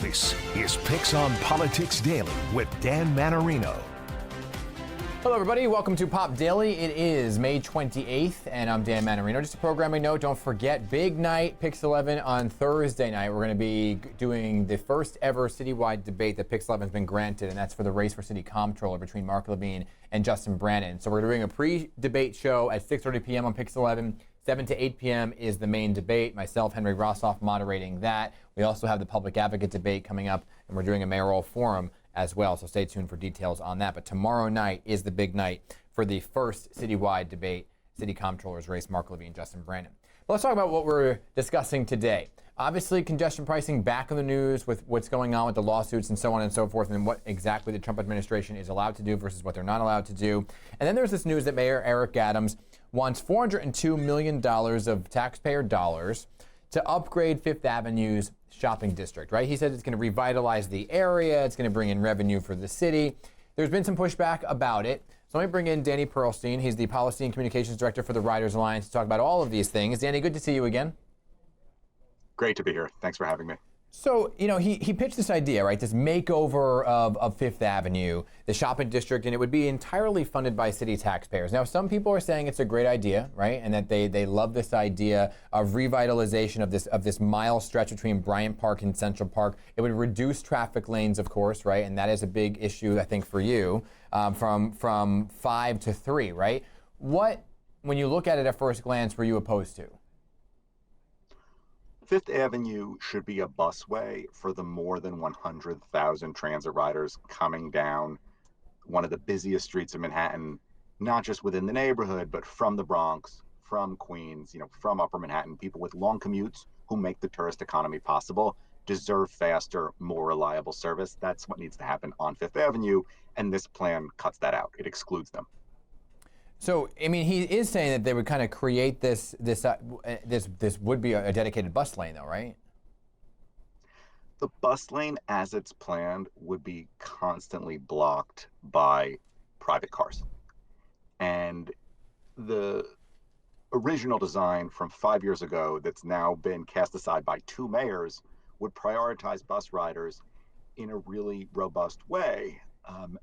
This is PIX on Politics Daily with Dan Mannarino. Hello, everybody. Welcome to Pop Daily. It is May 28th, and I'm Dan Mannarino. Just a programming note, don't forget, big night, PIX 11 on Thursday night. We're going to be doing the first ever citywide debate that PIX 11 has been granted, and that's for the race for city comptroller between Mark Levine and Justin Brannan. So we're doing a pre-debate show at 6:30 p.m. on PIX 11. 7 to 8 p.m. is the main debate. Myself, Henry Rossoff, moderating that. We also have the public advocate debate coming up, and we're doing a mayoral forum as well, so stay tuned for details on that. But tomorrow night is the big night for the first citywide debate, city comptroller's race, Mark Levine, Justin Brannan. But let's talk about what we're discussing today. Obviously, congestion pricing back in the news with what's going on with the lawsuits and so on and so forth, and what exactly the Trump administration is allowed to do versus what they're not allowed to do. And then there's this news that Mayor Eric Adams wants $402 million of taxpayer dollars to upgrade Fifth Avenue's shopping district, right? He said it's going to revitalize the area. It's going to bring in revenue for the city. There's been some pushback about it. So let me bring in Danny Pearlstein. He's the Policy and Communications Director for the Riders Alliance to talk about all of these things. Danny, good to see you again. Great to be here. Thanks for having me. So, you know, he pitched this idea, right, this makeover of Fifth Avenue, the shopping district, and it would be entirely funded by city taxpayers. Now, some people are saying it's a great idea, right, and that they love this idea of revitalization of this mile stretch between Bryant Park and Central Park. It would reduce traffic lanes, of course, right, and that is a big issue, I think, for you, from 5 to 3, right? What, when you look at it at first glance, were you opposed to? Fifth Avenue should be a busway for the more than 100,000 transit riders coming down one of the busiest streets of Manhattan, not just within the neighborhood, but from the Bronx, from Queens, from Upper Manhattan. People with long commutes who make the tourist economy possible deserve faster, more reliable service. That's what needs to happen on Fifth Avenue, and this plan cuts that out. It excludes them. So, I mean, he is saying that they would kind of create this would be a dedicated bus lane, though, right? The bus lane, as it's planned, would be constantly blocked by private cars. And the original design from 5 years ago that's now been cast aside by two mayors would prioritize bus riders in a really robust way.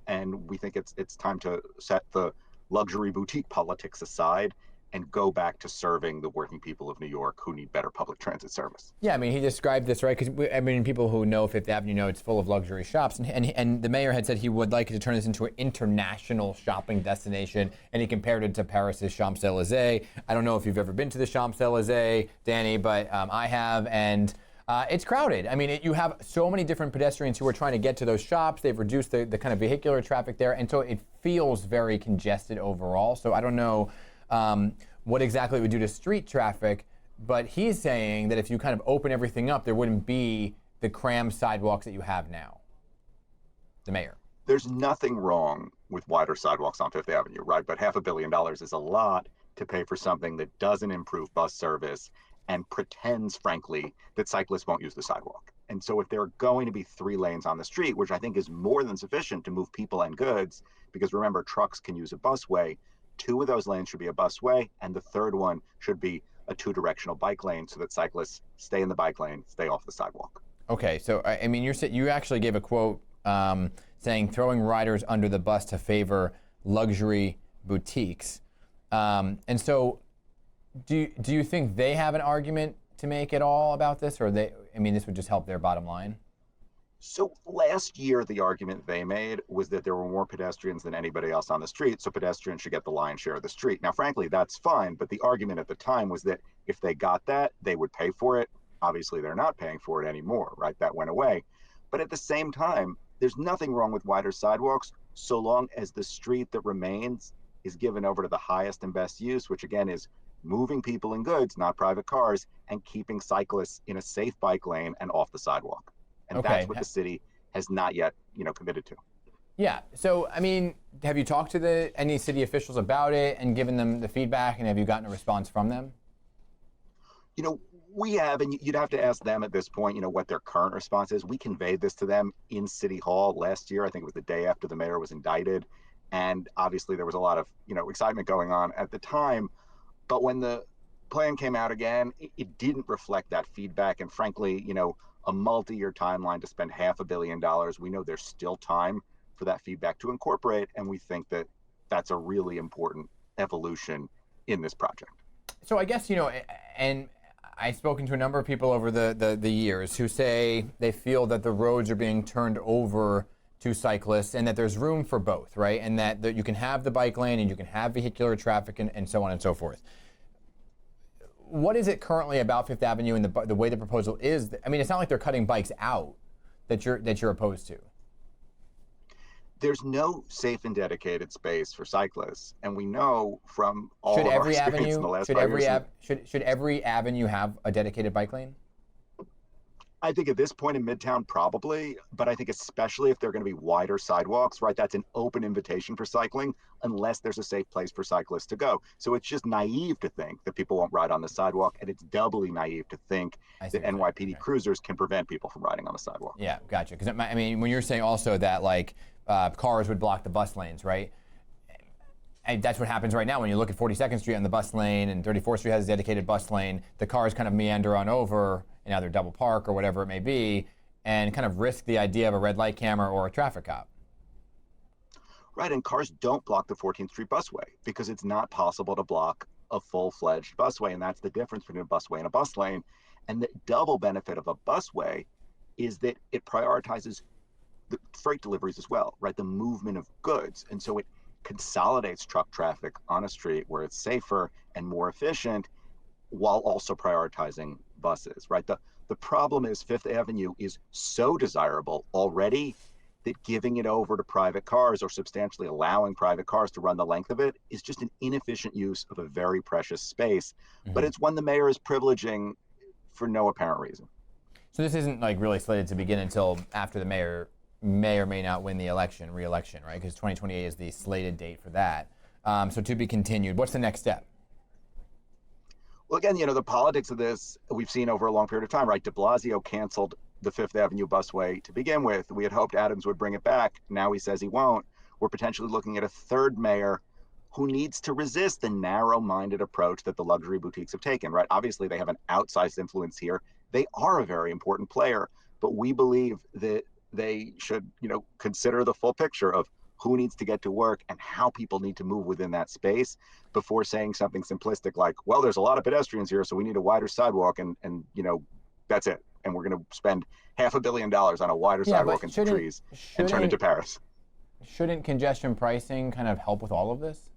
And we think it's time to set the luxury boutique politics aside and go back to serving the working people of New York who need better public transit service. Yeah, I mean, he described this, right? Because, I mean, people who know Fifth Avenue know it's full of luxury shops. And the mayor had said he would like to turn this into an international shopping destination, and he compared it to Paris's Champs-Élysées. I don't know if you've ever been to the Champs-Élysées, Danny, but I have, and it's crowded. I mean, you have so many different pedestrians who are trying to get to those shops. They've reduced the kind of vehicular traffic there, and so it feels very congested overall. So I don't know what exactly it would do to street traffic, but he's saying that if you kind of open everything up, there wouldn't be the crammed sidewalks that you have now. The mayor. There's nothing wrong with wider sidewalks on Fifth Avenue, right? But $500 million is a lot to pay for something that doesn't improve bus service and pretends, frankly, that cyclists won't use the sidewalk. And so if there are going to be 3 lanes on the street, which I think is more than sufficient to move people and goods, because remember, trucks can use a busway, 2 of those lanes should be a busway, and the third one should be a 2-directional bike lane so that cyclists stay in the bike lane, stay off the sidewalk. Okay, so I mean, you actually gave a quote saying throwing riders under the bus to favor luxury boutiques. And so do you think they have an argument to make at all about this, or this would just help their bottom line? So last year, the argument they made was that there were more pedestrians than anybody else on the street, so pedestrians should get the lion's share of the street. Now, frankly, that's fine, but the argument at the time was that if they got that, they would pay for it. Obviously, they're not paying for it anymore, right? That went away. But at the same time, there's nothing wrong with wider sidewalks so long as the street that remains is given over to the highest and best use, which again is moving people and goods, not private cars, and keeping cyclists in a safe bike lane and off the sidewalk. And that's what the city has not yet, committed to. Yeah. So, I mean, have you talked to any city officials about it and given them the feedback, and have you gotten a response from them? We have, and you'd have to ask them at this point, what their current response is. We conveyed this to them in City Hall last year. I think it was the day after the mayor was indicted. And obviously there was a lot of, excitement going on at the time. But when the plan came out again, it didn't reflect that feedback. And frankly, a multi-year timeline to spend $500 million, we know there's still time for that feedback to incorporate. And we think that that's a really important evolution in this project. So I guess, and I've spoken to a number of people over the years who say they feel that the roads are being turned over to cyclists and that there's room for both, right? And that you can have the bike lane and you can have vehicular traffic and so on and so forth. What is it currently about Fifth Avenue and the way the proposal is? I mean, it's not like they're cutting bikes out that you're opposed to. There's no safe and dedicated space for cyclists, and we know from all Should of every our experience in the last 5 years. Should every avenue have a dedicated bike lane? I think at this point in Midtown, probably, but I think especially if they're going to be wider sidewalks, right? That's an open invitation for cycling, unless there's a safe place for cyclists to go. So it's just naive to think that people won't ride on the sidewalk, and it's doubly naive to think that NYPD cruisers can prevent people from riding on the sidewalk. Yeah, gotcha. Because I mean, when you're saying also that cars would block the bus lanes, right? And that's what happens right now when you look at 42nd Street on the bus lane and 34th Street has a dedicated bus lane. The cars kind of meander on over and either double park or whatever it may be and kind of risk the idea of a red light camera or a traffic cop. Right, and cars don't block the 14th Street busway because it's not possible to block a full-fledged busway, and that's the difference between a busway and a bus lane. And the double benefit of a busway is that it prioritizes the freight deliveries as well, right? The movement of goods. And so it consolidates truck traffic on a street where it's safer and more efficient while also prioritizing buses, right? The problem is Fifth Avenue is so desirable already that giving it over to private cars or substantially allowing private cars to run the length of it is just an inefficient use of a very precious space. Mm-hmm. But it's one the mayor is privileging for no apparent reason. So this isn't really slated to begin until after the mayor may or may not win the re-election, right? Because 2028 is the slated date for that. So to be continued. What's the next step? Well, again, the politics of this we've seen over a long period of time, right? De Blasio canceled the Fifth Avenue busway to begin with. We had hoped Adams would bring it back. Now he says he won't. We're potentially looking at a third mayor who needs to resist the narrow-minded approach that the luxury boutiques have taken, right? Obviously, they have an outsized influence here. They are a very important player, but we believe that they should, consider the full picture of who needs to get to work and how people need to move within that space before saying something simplistic like, well, there's a lot of pedestrians here, so we need a wider sidewalk and that's it. And we're going to spend $500 million on a wider sidewalk and some trees and turn into Paris. Shouldn't congestion pricing kind of help with all of this?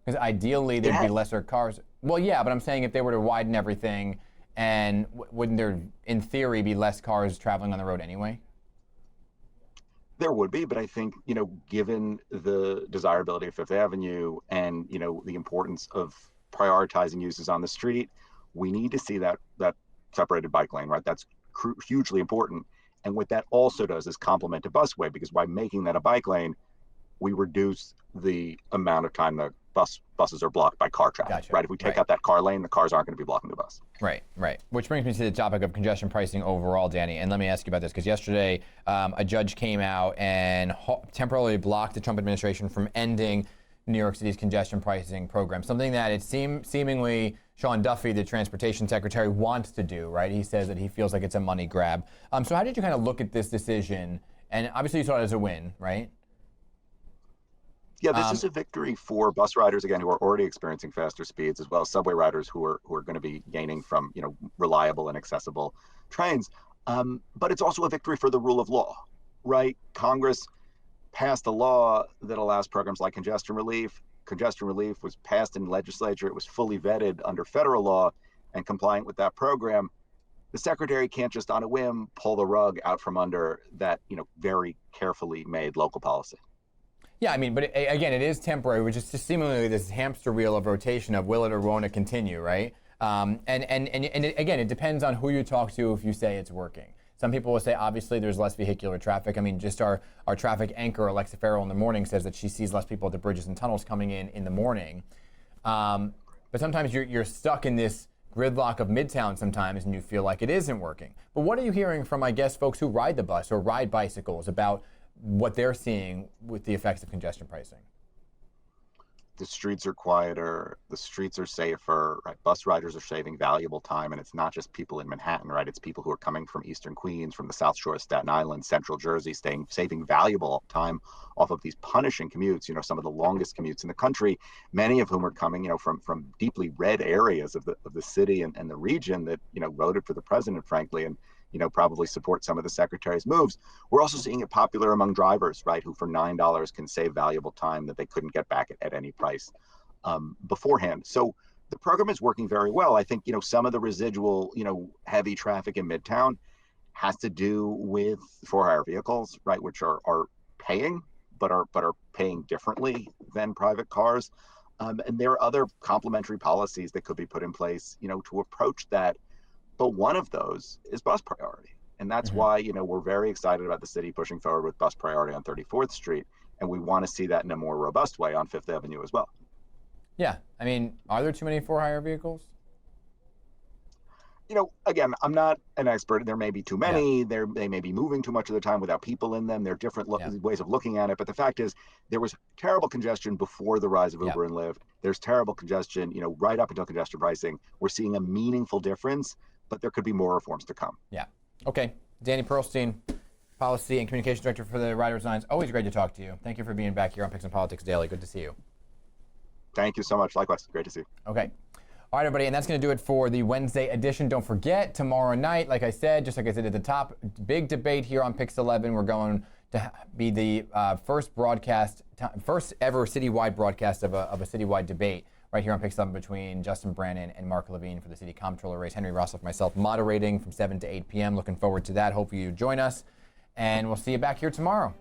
Because ideally there'd be lesser cars. Well, yeah, but I'm saying if they were to widen everything, and wouldn't there, in theory, be less cars traveling on the road anyway? There would be, but I think, given the desirability of Fifth Avenue and, the importance of prioritizing uses on the street, we need to see that separated bike lane, right? That's hugely important. And what that also does is complement a busway, because by making that a bike lane, we reduce the amount of time that buses are blocked by car traffic, right? If we take out that car lane, the cars aren't going to be blocking the bus. Right. Which brings me to the topic of congestion pricing overall, Danny. And let me ask you about this, because yesterday a judge came out and temporarily blocked the Trump administration from ending New York City's congestion pricing program, something that it seemingly Sean Duffy, the transportation secretary, wants to do, right? He says that he feels like it's a money grab. So how did you kind of look at this decision? And obviously you saw it as a win, right? Yeah, this is a victory for bus riders, again, who are already experiencing faster speeds, as well as subway riders who are going to be gaining from, reliable and accessible trains. But it's also a victory for the rule of law, right? Congress passed a law that allows programs like congestion relief. Congestion relief was passed in the legislature. It was fully vetted under federal law and compliant with that program. The secretary can't just on a whim pull the rug out from under that, very carefully made local policy. Yeah, I mean, but again, it is temporary, which is just seemingly this hamster wheel of rotation of will it or won't it continue, right? And again, it depends on who you talk to if you say it's working. Some people will say, obviously, there's less vehicular traffic. I mean, just our traffic anchor, Alexa Farrell, in the morning says that she sees less people at the bridges and tunnels coming in the morning. But sometimes you're stuck in this gridlock of Midtown sometimes, and you feel like it isn't working. But what are you hearing from, I guess, folks who ride the bus or ride bicycles about what they're seeing with the effects of congestion pricing? the streets are quieter, the streets are safer, right? Bus riders are saving valuable time, and it's not just people in Manhattan, right? It's people who are coming from Eastern Queens, from the South Shore of Staten Island, Central Jersey, saving valuable time off of these punishing commutes, some of the longest commutes in the country, many of whom are coming, from deeply red areas of the city and the region that, voted for the president, frankly, and probably support some of the secretary's moves. We're also seeing it popular among drivers, right, who for $9 can save valuable time that they couldn't get back at any price beforehand. So the program is working very well. I think, some of the residual, heavy traffic in Midtown has to do with for-hire vehicles, right, which are paying, but are paying differently than private cars. And there are other complementary policies that could be put in place, to approach that. But one of those is bus priority. And that's why, we're very excited about the city pushing forward with bus priority on 34th Street. And we want to see that in a more robust way on Fifth Avenue as well. Yeah. I mean, are there too many for-hire vehicles? Again, I'm not an expert. There may be too many. Yeah. They may be moving too much of the time without people in them. There are different ways of looking at it. But the fact is, there was terrible congestion before the rise of Uber and Lyft. There's terrible congestion, right up until congestion pricing. We're seeing a meaningful difference, but there could be more reforms to come. Yeah. Okay. Danny Pearlstein, Policy and Communications Director for the Riders Alliance. Always great to talk to you. Thank you for being back here on PIX and Politics Daily. Good to see you. Thank you so much. Likewise. Great to see you. Okay. All right, everybody, and that's going to do it for the Wednesday edition. Don't forget, tomorrow night, like I said, just like I said at the top, big debate here on PIX 11. We're going to be the first ever citywide broadcast of a citywide debate right here on PIX 11 between Justin Brannan and Mark Levine for the city comptroller race. Henry Rossoff, myself, moderating from 7 to 8 p.m. Looking forward to that. Hope you join us, and we'll see you back here tomorrow.